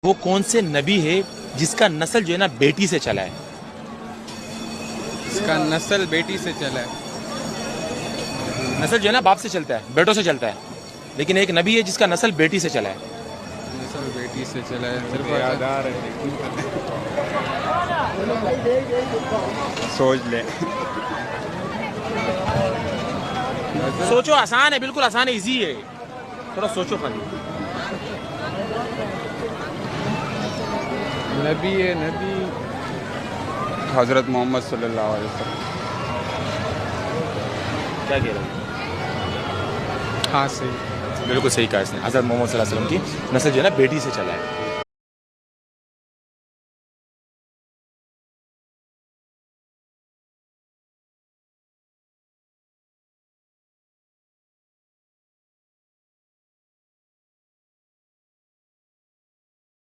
वो कौन से नबी है जिसका नस्ल जो है ना बेटी से चला है? इसका नस्ल बेटी से चला है। नस्ल जो है ना बाप से चलता है, बेटों से चलता है, लेकिन एक नबी है जिसका नस्ल बेटी से चला है। नस्ल बेटी से चला है। सिर्फ याद आ रहा है, सोच ले। सोचो, आसान है, बिल्कुल आसान है, इजी है, थोड़ा सोचो खाली। नबी है, नबी हज़रत मोहम्मद सल्लल्लाहु अलैहि वसल्लम। क्या कह रहे हो? हाँ सही। बिल्कुल सही कहा इसने, हज़रत मोहम्मद सल्लल्लाहु अलैहि वसल्लम की नस्ल जो है ना बेटी से चला है।